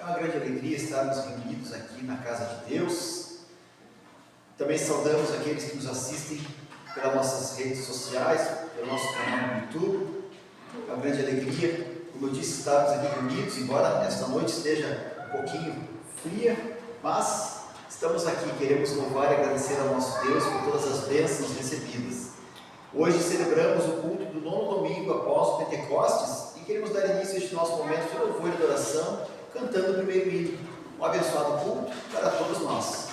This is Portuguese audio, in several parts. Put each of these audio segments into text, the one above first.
É uma grande alegria estarmos reunidos aqui na casa de Deus. Também saudamos aqueles que nos assistem pelas nossas redes sociais, pelo nosso canal no YouTube. É uma grande alegria, como eu disse, estarmos aqui reunidos, embora esta noite esteja um pouquinho fria, mas estamos aqui, queremos louvar e agradecer ao nosso Deus por todas as bênçãos recebidas. Hoje celebramos o culto do 9º domingo após o Pentecostes e queremos dar início a este nosso momento de louvor e adoração, cantando o primeiro hino. Um abençoado culto para todos nós.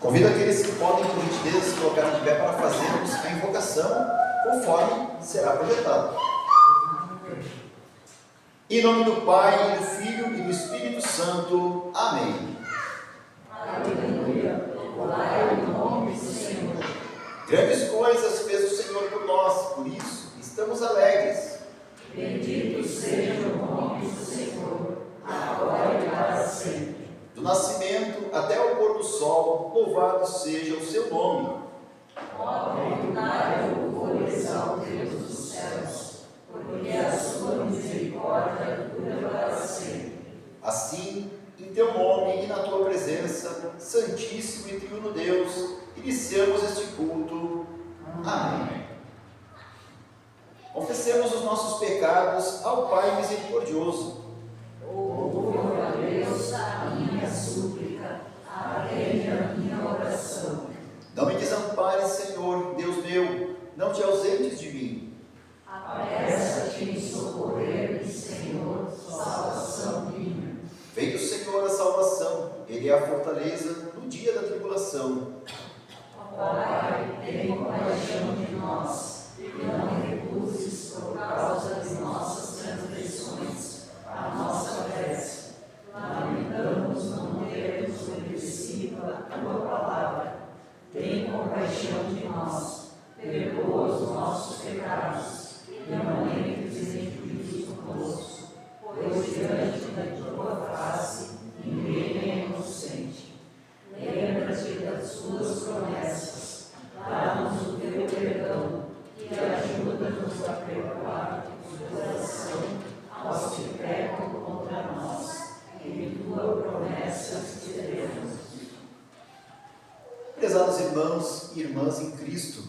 Convido aqueles que podem, por gentileza, se colocar de pé para fazermos a invocação, conforme será projetado. Em nome do Pai, do Filho e do Espírito Santo. Amém. Aleluia. Louvai o nome do Senhor. Grandes coisas fez o Senhor por nós, por isso estamos alegres. Bendito seja o nome do Senhor, agora e para sempre. Do nascimento até o pôr do sol, louvado seja o seu nome. Ó, perdoai o louvores ao Deus dos céus, porque a sua misericórdia dura para sempre. Assim, em teu nome e na tua presença, Santíssimo e Triuno Deus, iniciamos este culto. Amém. Confessemos os nossos pecados ao Pai misericordioso. Ouve a Deus a minha súplica, atende a minha oração. Não me desampares, Senhor, Deus meu, não te ausentes de mim. Apressa-te em socorrer-me, Senhor, salvação minha. Vem do Senhor a salvação, Ele é a fortaleza no dia da tribulação. Pai, tem compaixão de nós, e não recuses por causa de nossas transgressões e irmãs em Cristo.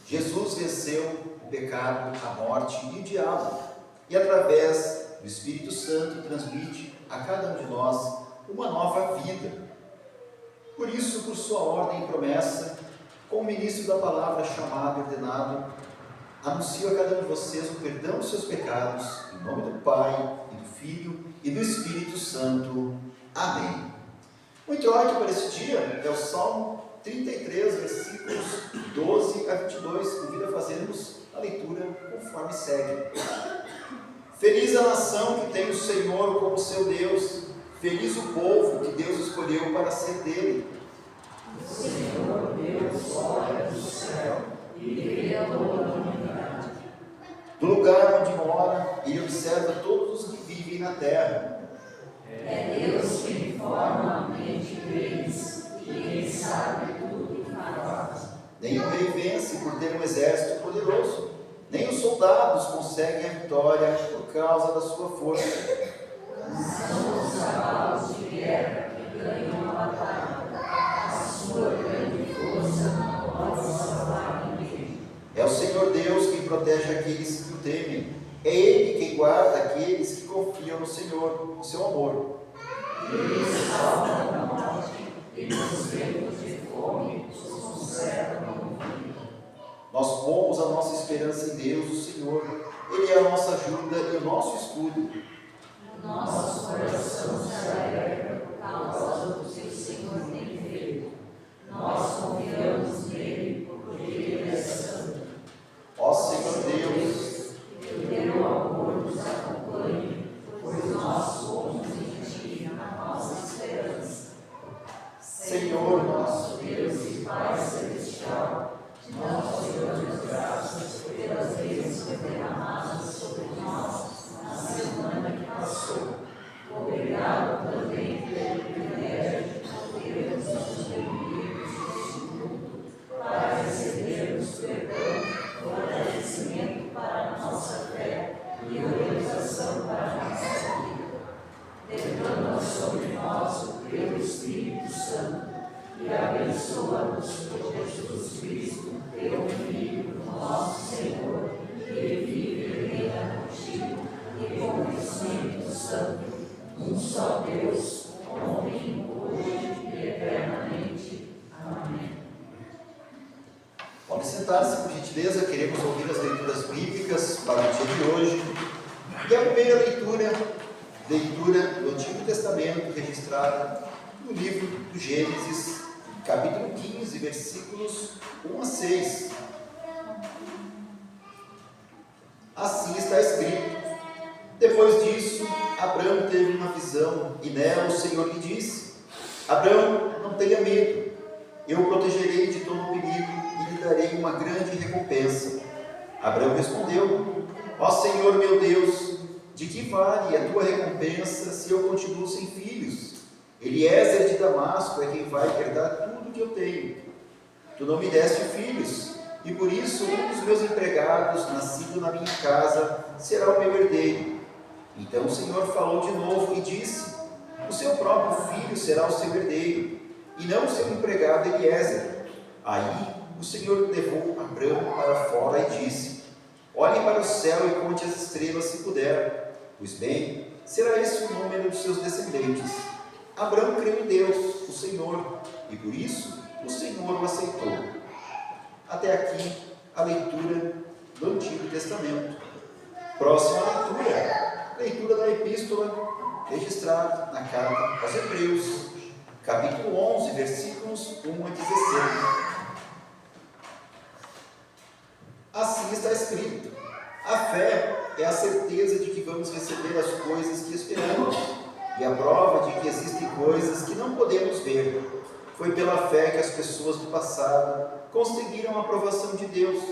Jesus venceu o pecado, a morte e o diabo, e através do Espírito Santo transmite a cada um de nós uma nova vida. Por isso, por sua ordem e promessa, como ministro da palavra chamado e ordenado, anuncio a cada um de vocês o perdão dos seus pecados, em nome do Pai, e do Filho, e do Espírito Santo. Amém. O introito para esse dia é o Salmo 33, versículos 12 a 22. Convido a fazermos a leitura conforme segue. Feliz a nação que tem o Senhor como seu Deus, feliz o povo que Deus escolheu para ser dele. O Senhor Deus olha do céu e vê a toda a humanidade. Do lugar onde mora, ele observa todos os que vivem na terra. É Deus que informa a mente deles e Ele sabe tudo o que faz. Nem o rei vence por ter um exército poderoso, nem os soldados conseguem a vitória por causa da sua força. São os cavalos de guerra que ganham a batalha. A sua grande força não pode salvar ninguém. É o Senhor Deus quem protege aqueles que o temem. É Ele quem guarda aqueles que confiam no Senhor, no seu amor. Ele salva da morte e nos tempos de fome os conserva no fim. Nós pomos a nossa esperança em Deus, o Senhor. Ele é a nossa ajuda e o nosso escudo. Nosso coração se alegra por causa do que o Senhor tem feito. Nós confiamos nele porque Ele é santo. Ó Senhor Deus, que o teu amor nos acompanhe, pois nós somos em Ti a nossa esperança. Senhor nosso Deus e Pai Celestial, nós te damos graças pelas bênçãos derramadas sobre nós na semana que passou. Obrigado também pelo privilégio de podermos nos reunir neste culto para recebermos perdão, fortalecimento para a nossa fé e organização para a nossa vida. Derrama sobre nós o teu Espírito Santo e abençoa-nos por Jesus Cristo, teu Filho, nosso Senhor, que vive e reina contigo e com o Espírito Santo, um só Deus, ontem, hoje e eternamente. Amém. Pode sentar-se, por gentileza. Queremos ouvir as leituras bíblicas para o dia de hoje. E a primeira leitura do Antigo Testamento, registrada no livro do Gênesis, capítulo 15, versículos 1 a 6. Assim está escrito: depois disso, Abrão teve uma visão, e nela o Senhor lhe disse: Abrão, não tenha medo, eu o protegerei de todo perigo e lhe darei uma grande recompensa. Abrão respondeu: ó Senhor meu Deus, de que vale a tua recompensa se eu continuo sem filhos? Eliezer de Damasco é quem vai herdar tudo que eu tenho. Tu não me deste filhos, e por isso um dos meus empregados, nascido na minha casa, será o meu herdeiro. Então o Senhor falou de novo e disse: o seu próprio filho será o seu herdeiro, e não o seu empregado Eliezer. Aí o Senhor levou Abrão para fora e disse: olhe para o céu e conte as estrelas se puder, pois bem, será esse o número dos seus descendentes. Abrão creu em Deus, o Senhor, e por isso o Senhor o aceitou. Até aqui a leitura do Antigo Testamento. Próxima leitura da epístola registrada na carta aos Hebreus, capítulo 11, versículos 1 a 16. Assim está escrito: a fé é a certeza de que vamos receber as coisas que esperamos, e a prova de que existem coisas que não podemos ver. Foi pela fé que as pessoas do passado conseguiram a aprovação de Deus.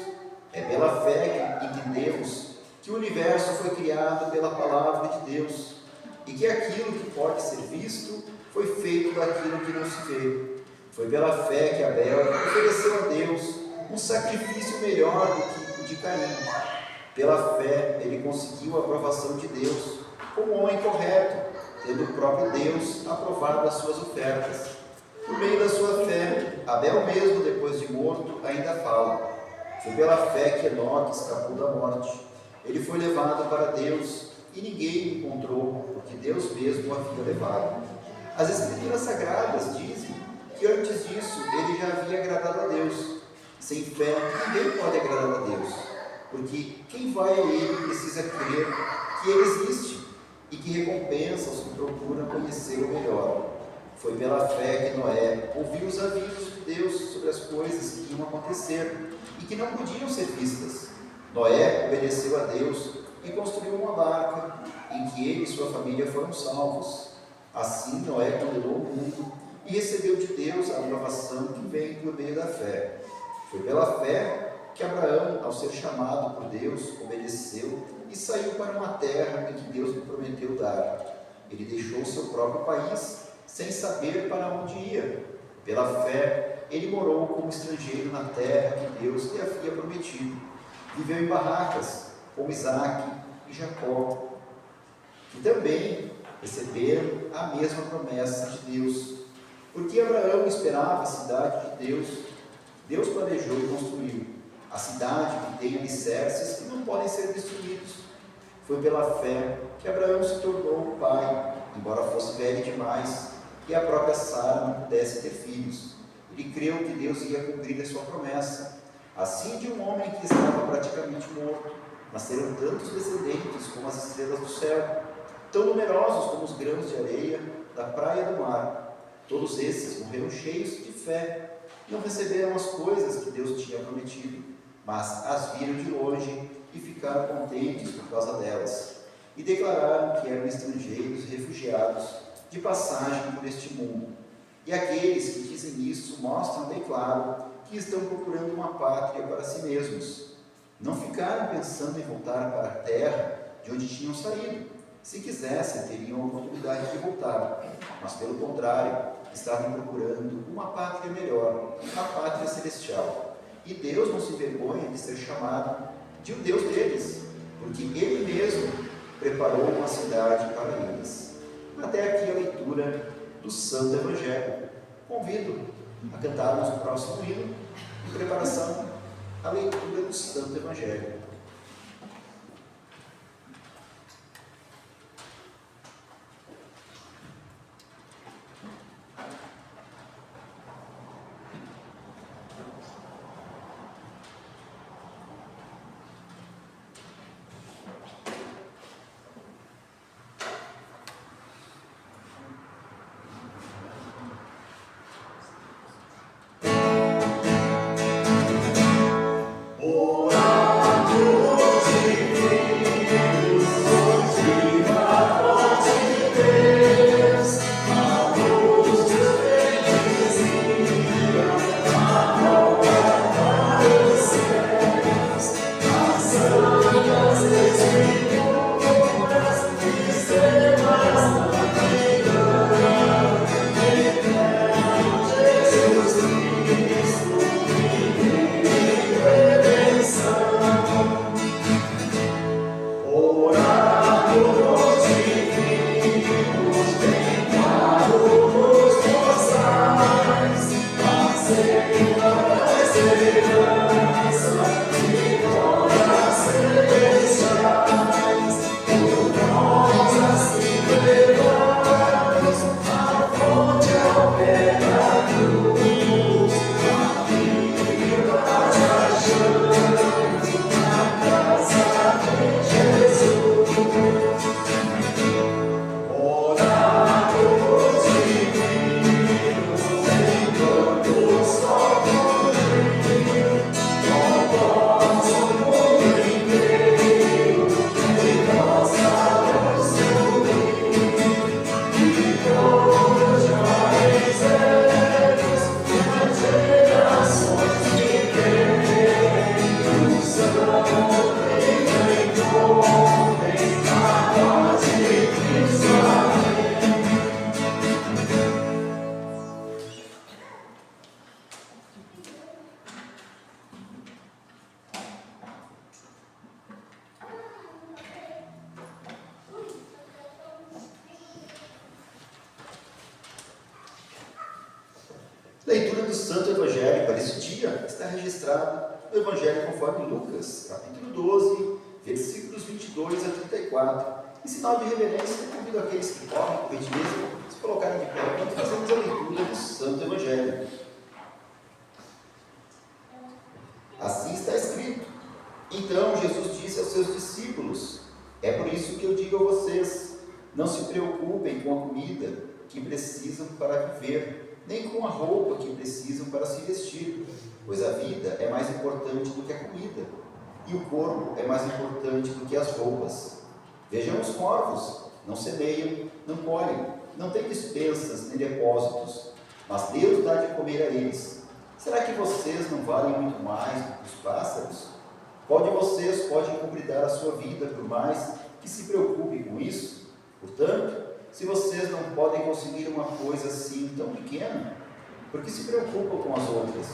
É pela fé que entendemos que o universo foi criado pela palavra de Deus, e que aquilo que pode ser visto foi feito daquilo que não se vê. Foi pela fé que Abel ofereceu a Deus um sacrifício melhor do que o de Caim. Pela fé ele conseguiu a aprovação de Deus como homem correto, tendo o próprio Deus aprovado as suas ofertas. Por meio da sua fé, Abel mesmo, depois de morto, ainda fala. Foi pela fé que Enoque escapou da morte. Ele foi levado para Deus e ninguém o encontrou, porque Deus mesmo o havia levado. As Escrituras Sagradas dizem que antes disso ele já havia agradado a Deus. Sem fé, ninguém pode agradar a Deus, porque quem vai a Ele precisa crer que Ele existe e que recompensa os que procuram conhecê-lo melhor. Foi pela fé que Noé ouviu os avisos de Deus sobre as coisas que iam acontecer e que não podiam ser vistas. Noé obedeceu a Deus e construiu uma barca em que ele e sua família foram salvos. Assim, Noé condenou o mundo e recebeu de Deus a aprovação que vem por meio da fé. Foi pela fé que Abraão, ao ser chamado por Deus, obedeceu e saiu para uma terra em que Deus lhe prometeu dar. Ele deixou seu próprio país sem saber para onde ia. Pela fé, ele morou como estrangeiro na terra que Deus lhe havia prometido. Viveu em barracas, como Isaque e Jacó, que também receberam a mesma promessa de Deus. Porque Abraão esperava a cidade de Deus, Deus planejou e construiu. A cidade que tem alicerces que não podem ser destruídos. Foi pela fé que Abraão se tornou pai, embora fosse velho demais, e a própria Sara não pudesse ter filhos. Ele creu que Deus ia cumprir a sua promessa. Assim, de um homem que estava praticamente morto, nasceram tantos descendentes como as estrelas do céu, tão numerosos como os grãos de areia da praia do mar. Todos esses morreram cheios de fé, não receberam as coisas que Deus tinha prometido, mas as viram de longe e ficaram contentes por causa delas, e declararam que eram estrangeiros e refugiados de passagem por este mundo. E aqueles que dizem isso mostram bem claro que estão procurando uma pátria para si mesmos. Não ficaram pensando em voltar para a terra de onde tinham saído. Se quisessem, teriam a oportunidade de voltar, mas pelo contrário, estavam procurando uma pátria melhor, a pátria celestial. E Deus não se envergonha de ser chamado de o Deus deles, porque Ele mesmo preparou uma cidade para eles. Até aqui a leitura do Santo Evangelho. Convido a cantarmos o próximo hino em preparação à leitura do Santo Evangelho. Orado leitura do Santo Evangelho para esse dia está registrada no Evangelho conforme Lucas, capítulo 12, versículos 22 a 34. Em sinal de reverência, convido aqueles que podem, por gentileza, se colocarem de pé enquanto fazemos a leitura do Santo Evangelho. Assim está escrito: então Jesus disse aos seus discípulos: é por isso que eu digo a vocês, não se preocupem com a comida que precisam para viver, nem com a roupa que precisam para se vestir, pois a vida é mais importante do que a comida, e o corpo é mais importante do que as roupas. Vejam os corvos, não semeiam, não colhem, não têm despensas nem depósitos, mas Deus dá de comer a eles. Será que vocês não valem muito mais do que os pássaros? Qual de vocês pode encobridar a sua vida, por mais que se preocupe com isso? Portanto, se vocês não podem conseguir uma coisa assim tão pequena, por que se preocupam com as outras?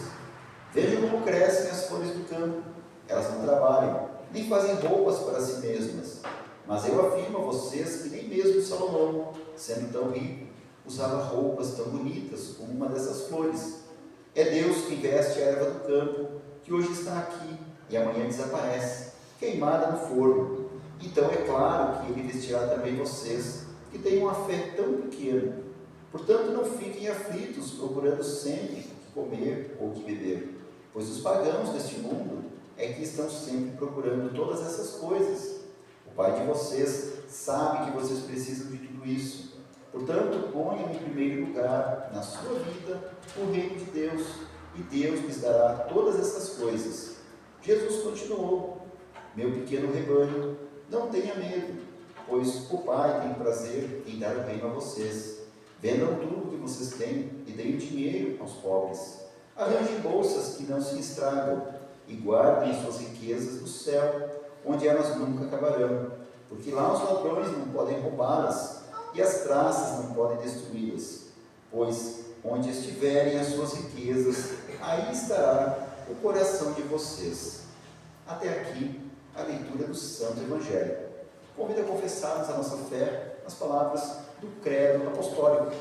Vejam como crescem as flores do campo. Elas não trabalham, nem fazem roupas para si mesmas. Mas eu afirmo a vocês que nem mesmo Salomão, sendo tão rico, usava roupas tão bonitas como uma dessas flores. É Deus que veste a erva do campo, que hoje está aqui e amanhã desaparece, queimada no forno. Então é claro que Ele vestirá também vocês, que têm uma fé tão pequena. Portanto, não fiquem aflitos, procurando sempre o que comer ou o que beber, pois os pagãos deste mundo é que estão sempre procurando todas essas coisas. O Pai de vocês sabe que vocês precisam de tudo isso. Portanto, ponham em primeiro lugar na sua vida o reino de Deus, e Deus lhes dará todas essas coisas. Jesus continuou: meu pequeno rebanho, não tenha medo, pois o Pai tem prazer em dar o reino a vocês. Vendam tudo que vocês têm e deem dinheiro aos pobres. Arranjem bolsas que não se estragam e guardem as suas riquezas no céu, onde elas nunca acabarão, porque lá os ladrões não podem roubá-las e as traças não podem destruí-las, pois onde estiverem as suas riquezas, aí estará o coração de vocês. Até aqui a leitura do Santo Evangelho. Convido a confessarmos a nossa fé nas palavras do credo apostólico.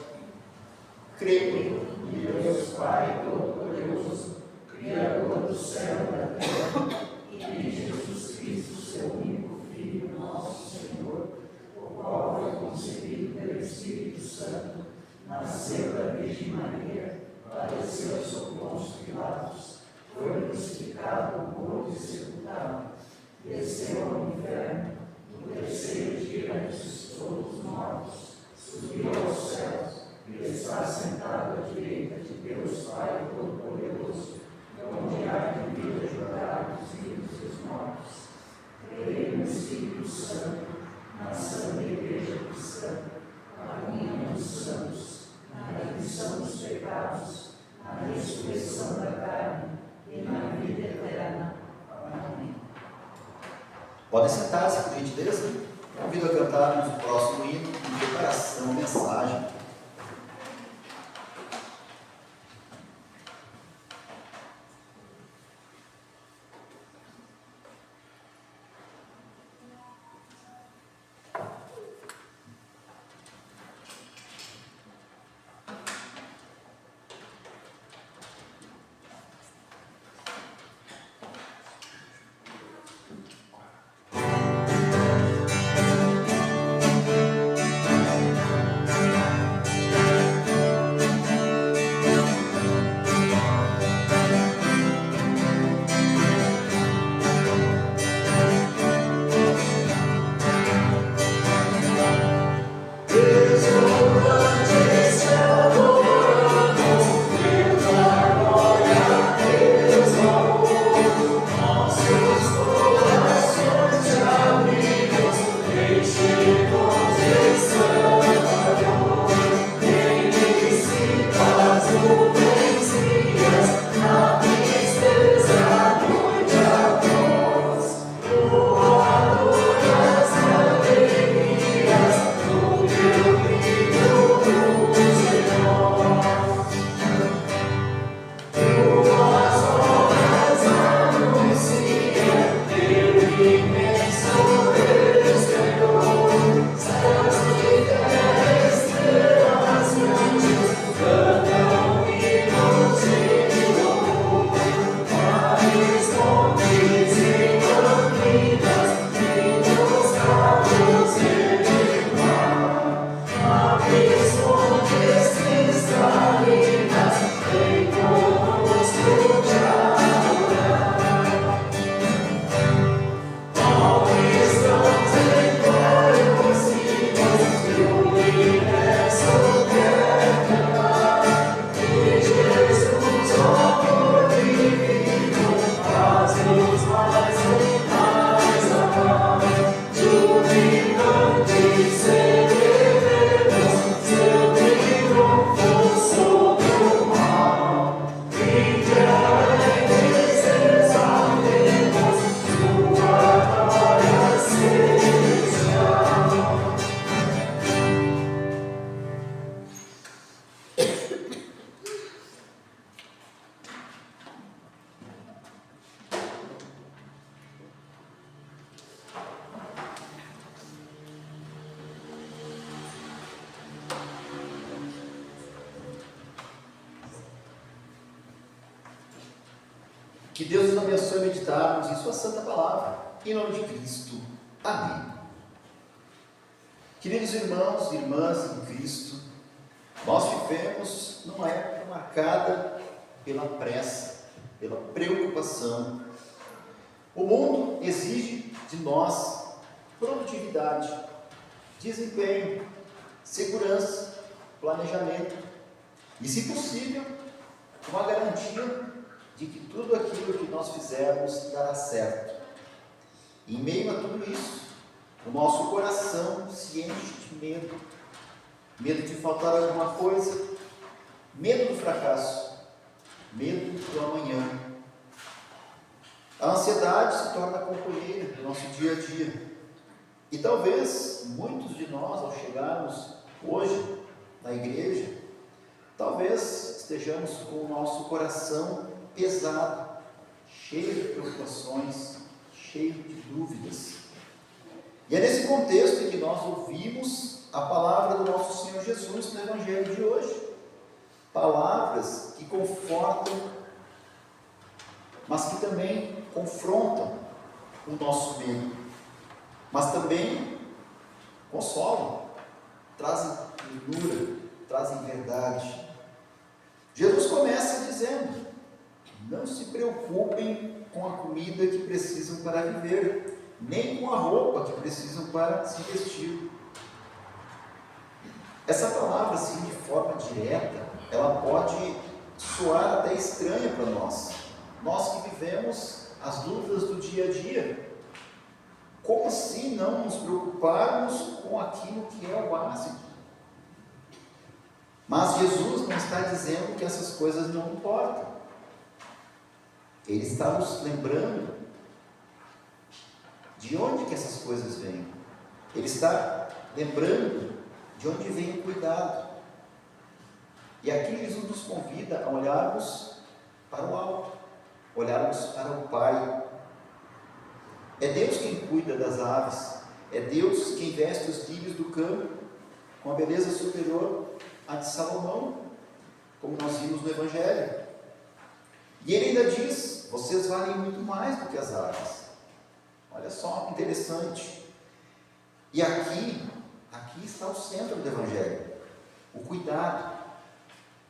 Creio em Deus Pai Todo-Poderoso, Criador do céu e da terra, e em Jesus Cristo, seu único Filho, nosso Senhor, o qual foi concebido pelo Espírito Santo, nasceu da Virgem Maria, padeceu sob Pôncio Pilatos, foi crucificado, morto e sepultado, desceu ao inferno, no terceiro dia ressuscitou dos mortos, subiu aos céus e está sentado à direita de Deus Pai Todo-Poderoso, onde há de vir a julgar os vivos e os mortos. Creio no Espírito Santo, na Santa Igreja Cristã, na comunhão dos santos, na remissão dos pecados, na ressurreição da carne e na vida eterna. Amém. Podem sentar-se, por gentileza. Convido a cantarmos o próximo hino em preparação, mensagem. Que Deus nos abençoe a meditarmos em sua santa palavra. Em nome de Cristo. Amém. Queridos irmãos e irmãs em Cristo, nós vivemos numa época marcada pela pressa, pela preocupação. O mundo exige de nós produtividade, desempenho, segurança, planejamento e, se possível, uma garantia de que tudo aquilo que nós fizermos dará certo. E, em meio a tudo isso, o nosso coração se enche de medo. Medo de faltar alguma coisa, medo do fracasso, medo do amanhã. A ansiedade se torna companheira do nosso dia a dia. E talvez muitos de nós, ao chegarmos hoje na igreja, talvez estejamos com o nosso coração pesado, cheio de preocupações, cheio de dúvidas. E é nesse contexto em que nós ouvimos a palavra do nosso Senhor Jesus no Evangelho de hoje. Palavras que confortam, mas que também confrontam o nosso medo, mas também consolam, trazem ternura, trazem verdade. Jesus começa dizendo: não se preocupem com a comida que precisam para viver, nem com a roupa que precisam para se vestir. Essa palavra, assim, de forma direta, ela pode soar até estranha para nós. Nós que vivemos as dúvidas do dia a dia. Como assim não nos preocuparmos com aquilo que é o básico? Mas Jesus não está dizendo que essas coisas não importam. Ele está nos lembrando de onde que essas coisas vêm. Ele está lembrando de onde vem o cuidado. E aqui Jesus nos convida a olharmos para o alto, olharmos para o Pai. É Deus quem cuida das aves, é Deus quem veste os lírios do campo com a beleza superior à de Salomão, como nós vimos no Evangelho. E ele ainda diz: vocês valem muito mais do que as aves. Olha só que interessante. E aqui está o centro do Evangelho, o cuidado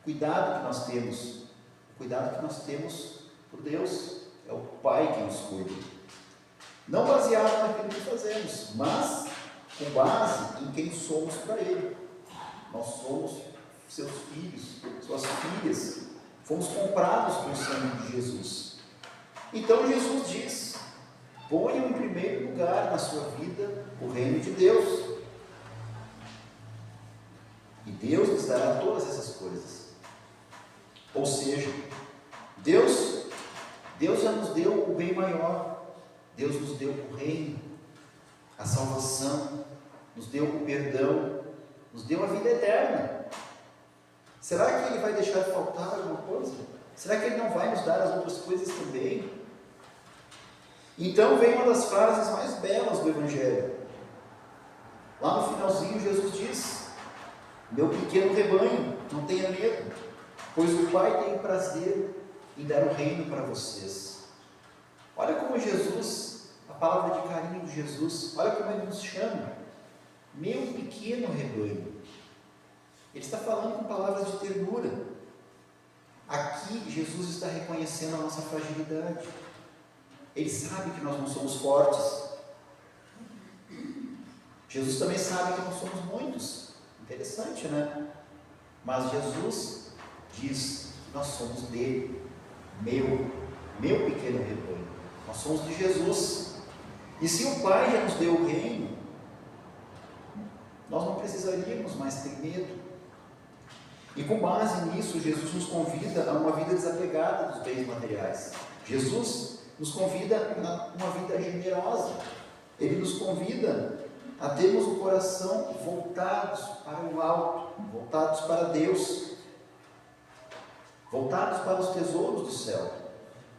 que nós temos, o cuidado que nós temos por Deus. É o Pai quem nos cuida, não baseado naquilo que fazemos, mas com base em quem somos para Ele. Nós somos seus filhos, suas filhas, fomos comprados com o sangue de Jesus. Então Jesus diz: ponham em primeiro lugar na sua vida o reino de Deus, e Deus nos dará todas essas coisas. Ou seja, Deus já nos deu o bem maior. Deus nos deu o reino, a salvação, nos deu o perdão, nos deu a vida eterna. Será que Ele vai deixar de faltar alguma coisa? Será que Ele não vai nos dar as outras coisas também? Então vem uma das frases mais belas do Evangelho. Lá no finalzinho Jesus diz: meu pequeno rebanho, não tenha medo, pois o Pai tem prazer em dar o reino para vocês. Olha como Jesus, a palavra de carinho de Jesus, olha como Ele nos chama: meu pequeno rebanho. Ele está falando com palavras de ternura. Aqui Jesus está reconhecendo a nossa fragilidade. Ele sabe que nós não somos fortes. Jesus também sabe que nós somos muitos. Interessante, né? Mas Jesus diz que nós somos dele, meu pequeno rebanho. Nós somos de Jesus. E se o Pai já nos deu o reino, nós não precisaríamos mais ter medo. E com base nisso, Jesus nos convida a uma vida desapegada dos bens materiais. Jesus nos convida a uma vida generosa. Ele nos convida a termos o coração voltados para o alto, voltados para Deus, voltados para os tesouros do céu,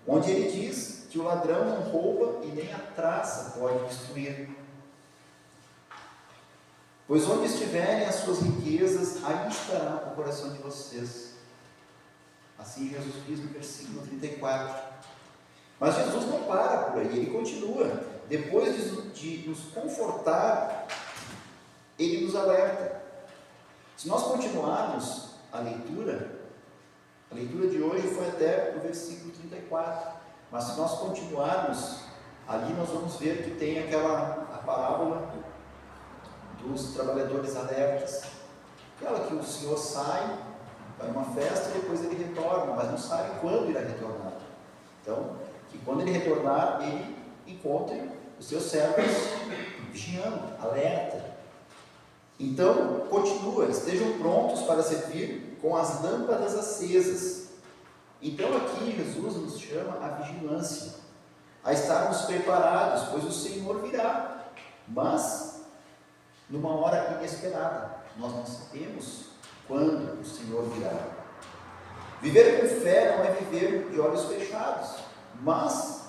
onde Ele diz que o ladrão não rouba e nem a traça pode destruir. Pois onde estiverem as suas riquezas, aí estará o coração de vocês. Assim Jesus diz no versículo 34. Mas Jesus não para por aí, ele continua. Depois de nos confortar, ele nos alerta. Se nós continuarmos a leitura de hoje foi até o versículo 34. Mas se nós continuarmos, ali nós vamos ver que tem a parábola dos trabalhadores alertas. Aquela que o Senhor sai, vai numa festa e depois ele retorna, mas não sabe quando irá retornar. Então, que quando ele retornar, ele encontre os seus servos vigiando, alerta. Então, continua, estejam prontos para servir com as lâmpadas acesas. Então, aqui Jesus nos chama à vigilância, a estarmos preparados, pois o Senhor virá, mas numa hora inesperada. Nós não sabemos quando o Senhor virá. Viver com fé não é viver de olhos fechados, mas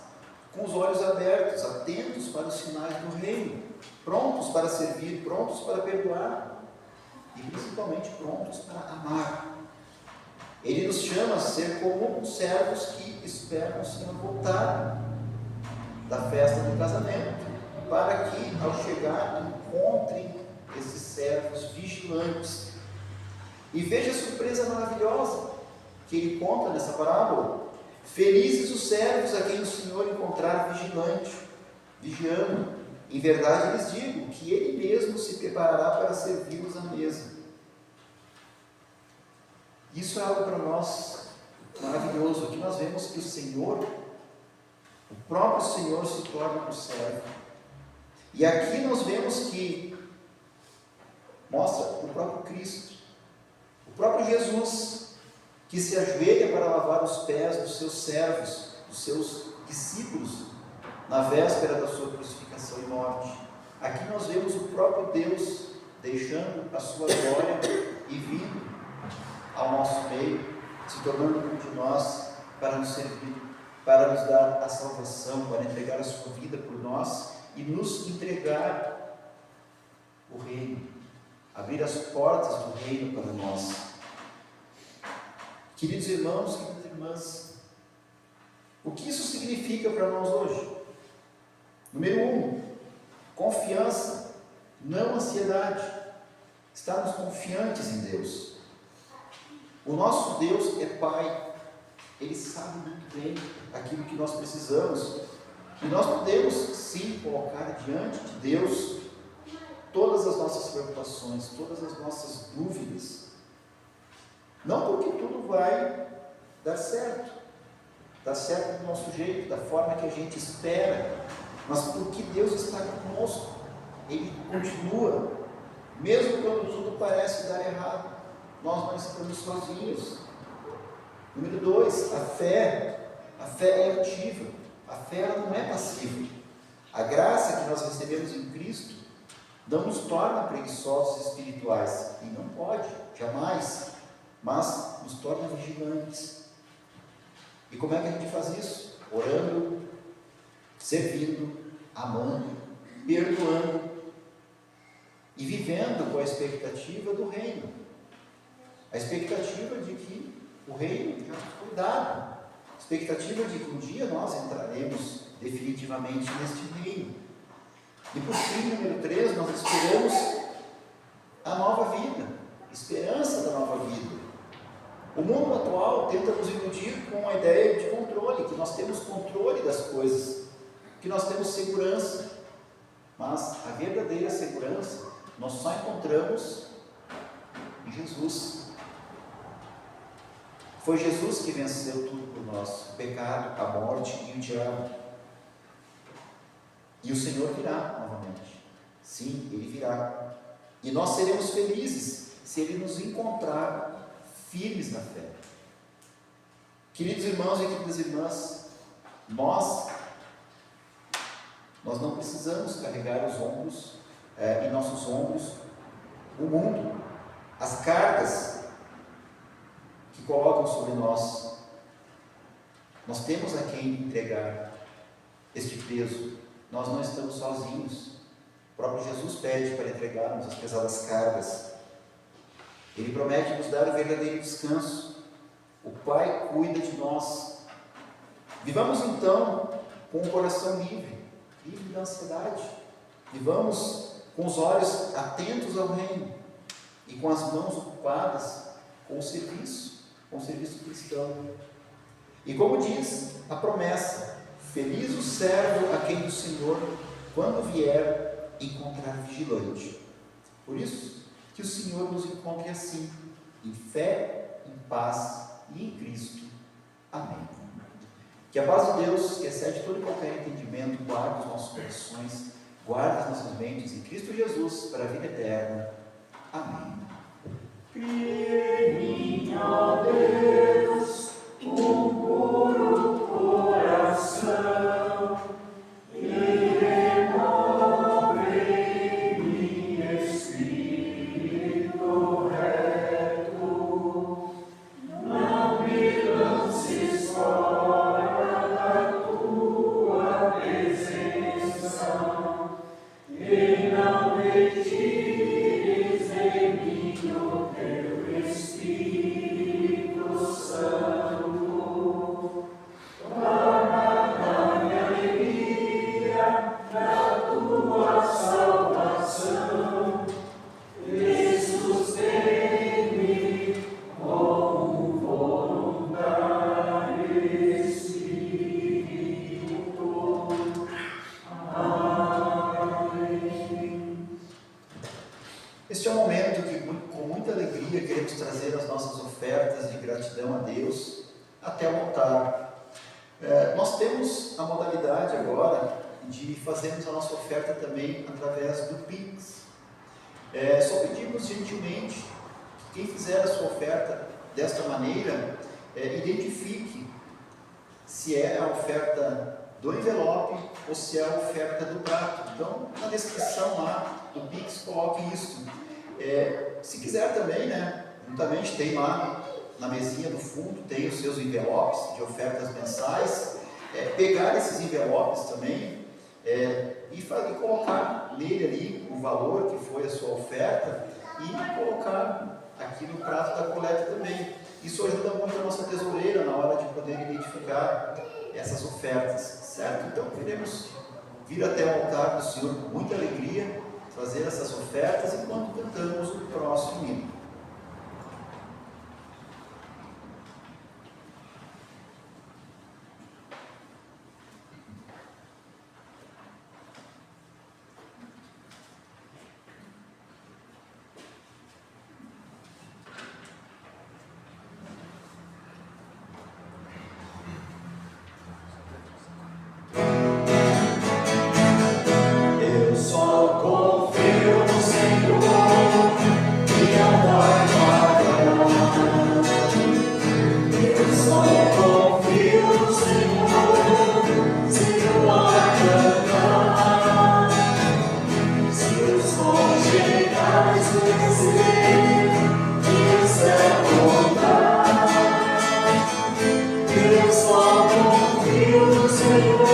com os olhos abertos, atentos para os sinais do reino, prontos para servir, prontos para perdoar e principalmente prontos para amar. Ele nos chama a ser como os servos que esperam o Senhor voltar da festa do casamento, para que ao chegar encontrem esses servos vigilantes. E veja a surpresa maravilhosa que ele conta nessa parábola: felizes os servos a quem o Senhor encontrar vigiando. Em verdade lhes digo que ele mesmo se preparará para servi-los à mesa. Isso é algo para nós maravilhoso. Aqui nós vemos que o Senhor, o próprio Senhor, se torna o servo. E aqui nós vemos que mostra o próprio Cristo, o próprio Jesus, que se ajoelha para lavar os pés dos seus servos, dos seus discípulos, na véspera da sua crucificação e morte. Aqui nós vemos o próprio Deus deixando a sua glória e vindo ao nosso meio, se tornando um de nós para nos servir, para nos dar a salvação, para entregar a sua vida por nós e nos entregar o reino, abrir as portas do reino para nós. Queridos irmãos, queridas irmãs, o que isso significa para nós hoje? Número 1, confiança, não ansiedade. Estarmos confiantes em Deus. O nosso Deus é Pai, Ele sabe muito bem aquilo que nós precisamos, e nós podemos sim colocar diante de Deus todas as nossas preocupações, todas as nossas dúvidas, não porque tudo vai dar certo do nosso jeito, da forma que a gente espera, mas porque Deus está conosco, Ele continua, mesmo quando tudo parece dar errado. Nós não estamos sozinhos. Número 2, a fé é ativa, a fé ela não é passiva. A graça que nós recebemos em Cristo não nos torna preguiçosos espirituais, e não pode, jamais, mas nos torna vigilantes. E como é que a gente faz isso? Orando, servindo, amando, perdoando e vivendo com a expectativa do reino. A expectativa de que o reino já foi dado. A expectativa de que um dia nós entraremos definitivamente neste reino. E por fim, número 3, nós esperamos a nova vida, esperança da nova vida. O mundo atual tenta nos iludir com a ideia de controle, que nós temos controle das coisas, que nós temos segurança. Mas a verdadeira segurança nós só encontramos em Jesus. Foi Jesus que venceu tudo por nós, o pecado, a morte e o diabo. E o Senhor virá novamente. Sim, Ele virá. E nós seremos felizes se Ele nos encontrar firmes na fé. Queridos irmãos e queridas irmãs, nós não precisamos carregar em nossos ombros o mundo, as cargas que colocam sobre nós. Nós temos a quem entregar este peso. Nós não estamos sozinhos. O próprio Jesus pede para entregarmos as pesadas cargas. Ele promete nos dar o verdadeiro descanso. O Pai cuida de nós. Vivamos então com o coração livre da ansiedade. Vivamos com os olhos atentos ao reino e com as mãos ocupadas com o serviço cristão. E como diz a promessa, feliz o servo a quem o Senhor, quando vier, encontrar vigilante. Por isso, que o Senhor nos encontre assim, em fé, em paz e em Cristo. Amém. Que a paz de Deus, que excede todo e qualquer entendimento, guarde os nossos corações, guarde as nossas mentes em Cristo Jesus para a vida eterna. Amém. Criei a Deus um puro coração e renove em mim espírito reto. Não me lances fora da tua presença e não retires em mim o teu Espírito Santo. Torna-me alegria da tua salvação e sustém-me com voluntário Espírito. Amém. Este é o momento que, com muita alegria, queremos trazer as nossas ofertas de gratidão a Deus até o altar. Nós temos a modalidade agora de fazermos a nossa oferta também através do Pix. Só pedimos gentilmente que quem fizer a sua oferta desta maneira, identifique se é a oferta do envelope ou se é a oferta do prato. Então, na descrição lá, o Pix coloque isso. Se quiser também, juntamente tem lá na mesinha do fundo, tem os seus envelopes de ofertas mensais, pegar esses envelopes também e colocar nele ali o valor que foi a sua oferta e colocar aqui no prato da coleta também. Isso ajuda muito a nossa tesoureira na hora de poder identificar essas ofertas, certo? Então, queremos vir até o altar do Senhor com muita alegria, fazer essas ofertas enquanto cantamos o próximo hino. Eu só confio no Senhor, e não vai falhar. Eu só confio no Senhor, Senhor vai cantar. Se o som chegar a escurecer e o céu voltar, eu só confio no Senhor.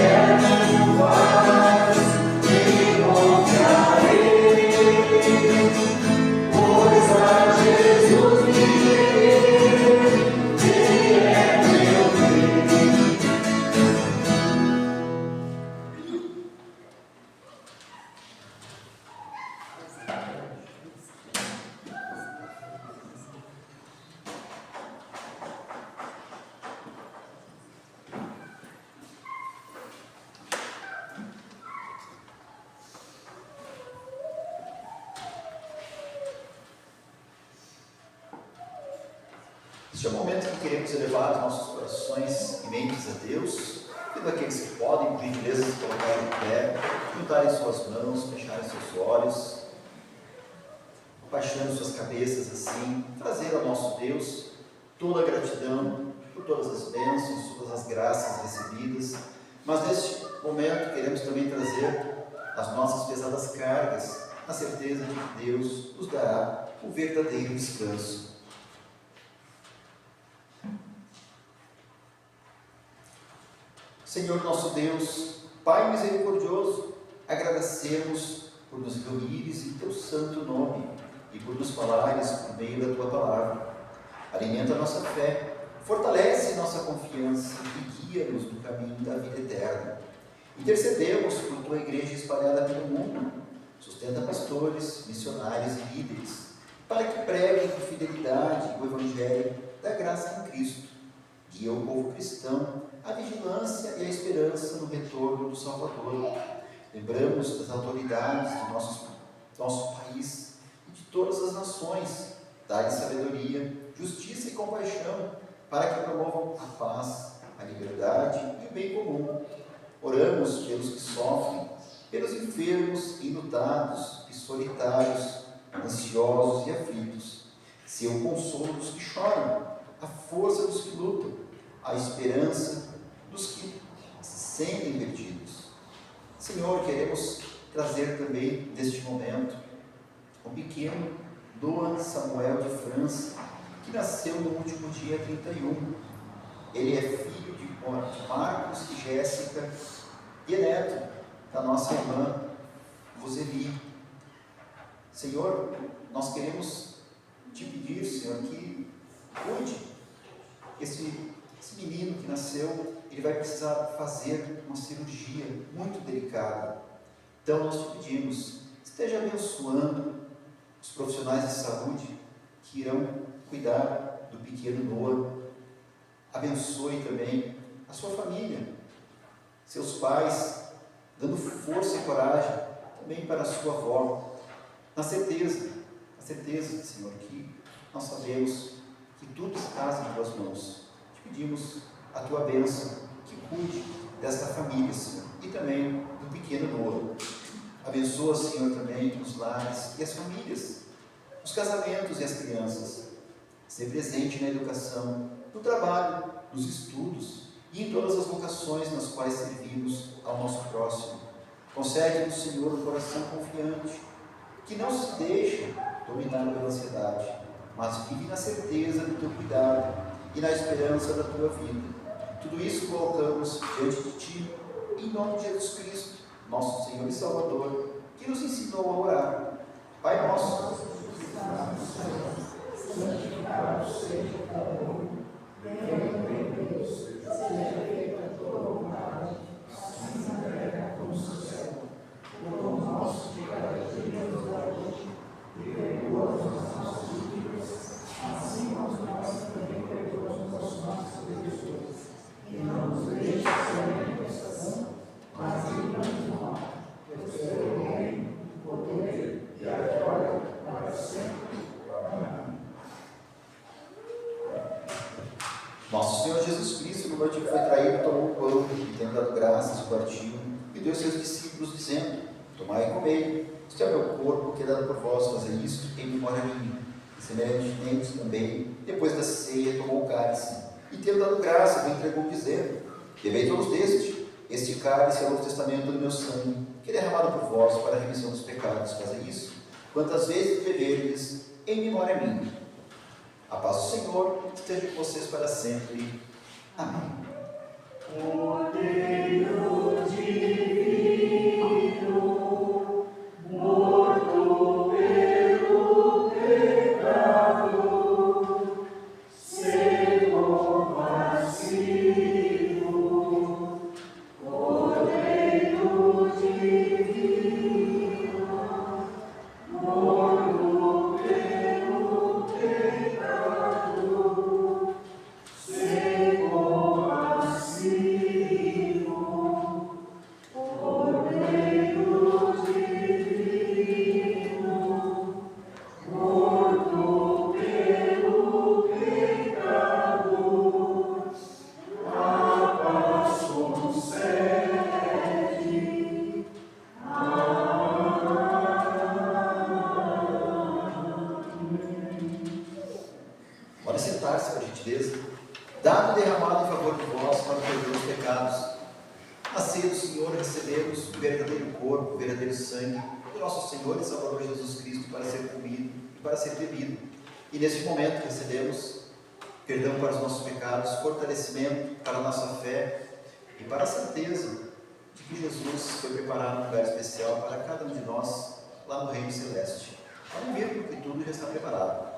Yeah. Este é o momento que queremos elevar os nossos corações e mentes a Deus, tendo aqueles que podem, por gentileza, se colocarem em pé, juntarem suas mãos, fecharem seus olhos, baixando suas cabeças assim, trazer ao nosso Deus toda a gratidão por todas as bênçãos, todas as graças recebidas, mas neste momento queremos também trazer as nossas pesadas cargas, na certeza de que Deus nos dará o verdadeiro descanso. Senhor nosso Deus, Pai misericordioso, agradecemos por nos reunires em Teu santo nome e por nos falares por meio da Tua palavra. Alimenta a nossa fé, fortalece nossa confiança e guia-nos no caminho da vida eterna. Intercedemos por Tua igreja espalhada pelo mundo, sustenta pastores, missionários e líderes, para que preguem com fidelidade o Evangelho da graça em Cristo. Guia o povo cristão à vigilância e à esperança no retorno do Salvador. Lembramos das autoridades do nosso país e de todas as nações. Dá-lhes sabedoria, justiça e compaixão, para que promovam a paz, a liberdade e o bem comum. Oramos pelos que sofrem, pelos enfermos, enlutados e solitários, ansiosos e aflitos. Ser o consolo dos que choram, a força dos que lutam, a esperança dos que se sentem perdidos. Senhor, queremos trazer também neste momento o pequeno Noah Samuel de França, que nasceu no último dia 31. Ele é filho de Marcos e Jéssica e é neto da nossa irmã Roseli. Senhor, nós queremos te pedir, Senhor, que cuide esse menino que nasceu. Ele vai precisar fazer uma cirurgia muito delicada. Então nós te pedimos, esteja abençoando os profissionais de saúde que irão cuidar do pequeno Noah. Abençoe também a sua família, seus pais, dando força e coragem também para a sua avó, na certeza, Senhor, que nós sabemos que tudo está em tuas mãos. Te pedimos a tua bênção, que cuide desta família, Senhor, e também do pequeno Noah. Abençoa, Senhor, também os lares e as famílias, os casamentos e as crianças. Ser presente na educação, no trabalho, nos estudos e em todas as vocações nas quais servimos ao nosso próximo. Concede-nos, Senhor, um coração confiante, que não se deixa dominar pela ansiedade, mas vive na certeza do teu cuidado e na esperança da tua vida. Tudo isso colocamos diante de ti, em nome de Jesus Cristo, nosso Senhor e Salvador, que nos ensinou a orar. Pai nosso, santificado seja o teu nome, venha o teu reino, seja feita a tua vontade, assim na terra como no céu. O pão nosso de cada dia nos dá hoje, e perdoa-nos as nossas dívidas, assim como nós também perdoamos aos nossos devedores. E não nos deixes cair em tentação, mas livra-nos do mal. Pois é o reino, o poder e a glória para sempre. Amém. Nosso Senhor Jesus Cristo, no noite que foi traído, tomou o pão e, tendo dado graças, partiu e deu aos seus discípulos, dizendo: tomai e comei, este é o meu corpo que é dado por vós, fazer isto em memória minha. E semelhantemente também, depois da ceia, tomou o cálice e, tendo dado graças, o entregou, dizendo: bebei todos este cálice é o novo testamento do meu sangue, que é derramado por vós para a remissão dos pecados. Fazei isso quantas vezes beberdes em memória minha. A paz do Senhor esteja com vocês para sempre. Amém. Cordeiro divino, morto pelo pecado, ser compassivo. Cordeiro divino, morto pelo pecado, ser compassivo. dado e derramado em favor de vós para o perdão dos pecados. Na ceia do Senhor recebemos o verdadeiro corpo, o verdadeiro sangue do nosso Senhor e Salvador Jesus Cristo para ser comido e para ser bebido. E neste momento recebemos perdão para os nossos pecados, fortalecimento para a nossa fé e para a certeza de que Jesus foi preparado um lugar especial para cada um de nós lá no Reino Celeste. Vamos ver porque tudo já está preparado.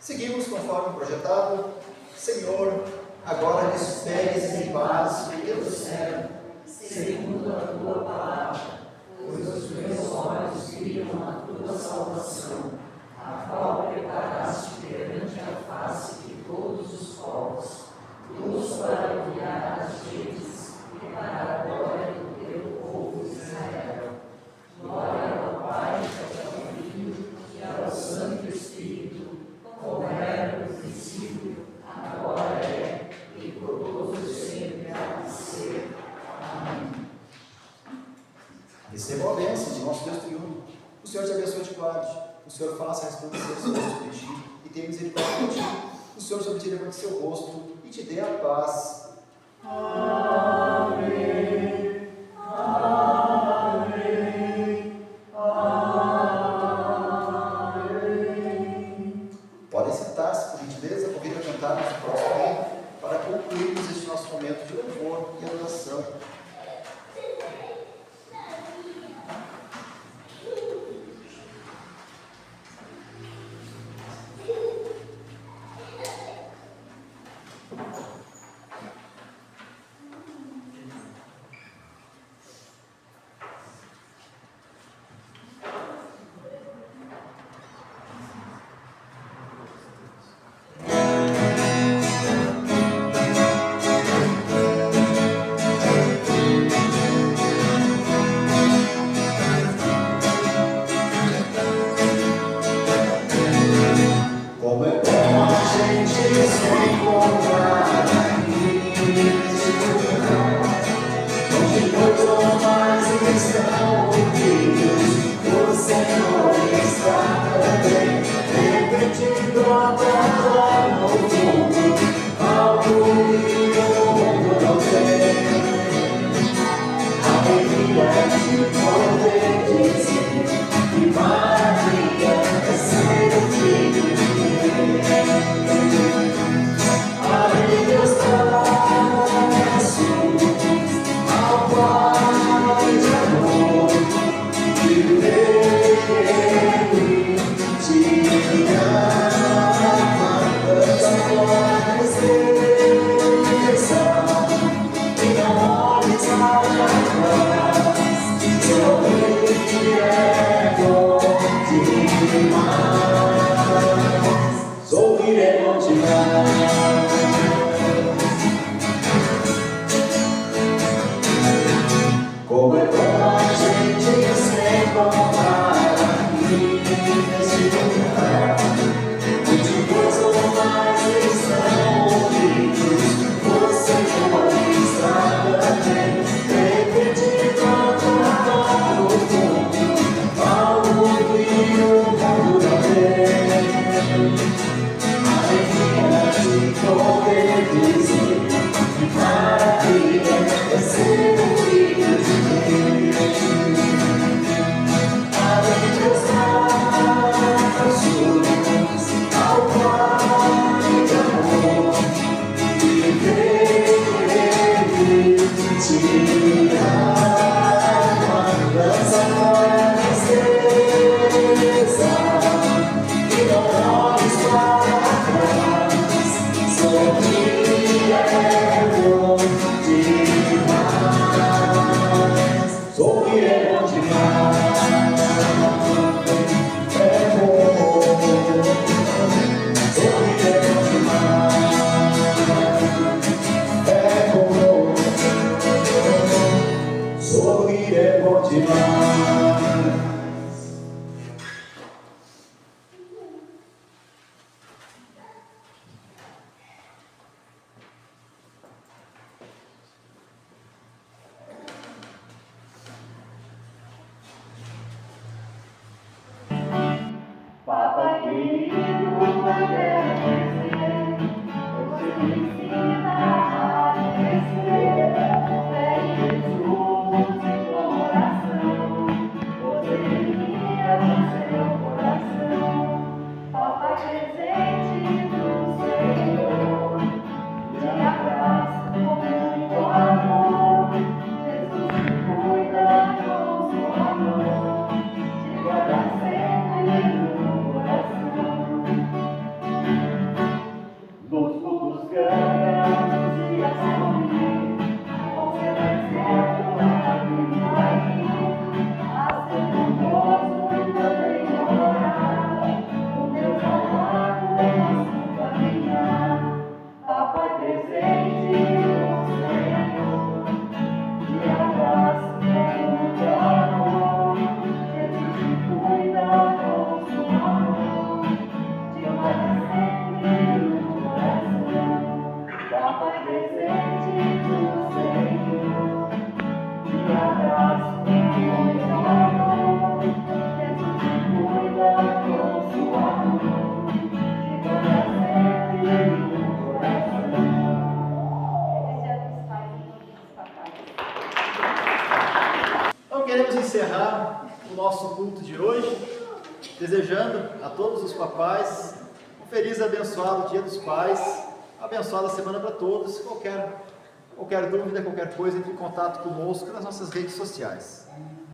Seguimos conforme projetado. Senhor, agora despegues em paz pelo céu, segundo a tua palavra, pois os meus olhos viram a tua salvação, a qual preparaste perante a face de todos os povos, luz para guiar as gentes e para a glória do teu povo Israel. Glória ao Pai, ao Filho e ao Santo Espírito, como era no princípio, agora é e por todos sempre há de ser. Amém. Receba a bênção de nosso Deus triuno. O Senhor te abençoe e te guarde. O Senhor faça resplandecer o seu rosto de ti e tenha misericórdia de ti. O Senhor sobre ti levante seu rosto e te dê a paz. Amém. Amém. Amém. Podem sentar-se por gentileza, convido a cantarmos o próximo hino para concluirmos este nosso momento de louvor e adoração. Papa querido, você me ensina a vencer, fé e Jesus em coração. queremos encerrar o nosso culto de hoje, desejando a todos os papais um feliz e abençoado Dia dos Pais, abençoada semana para todos. Qualquer dúvida, qualquer coisa, entre em contato conosco nas nossas redes sociais.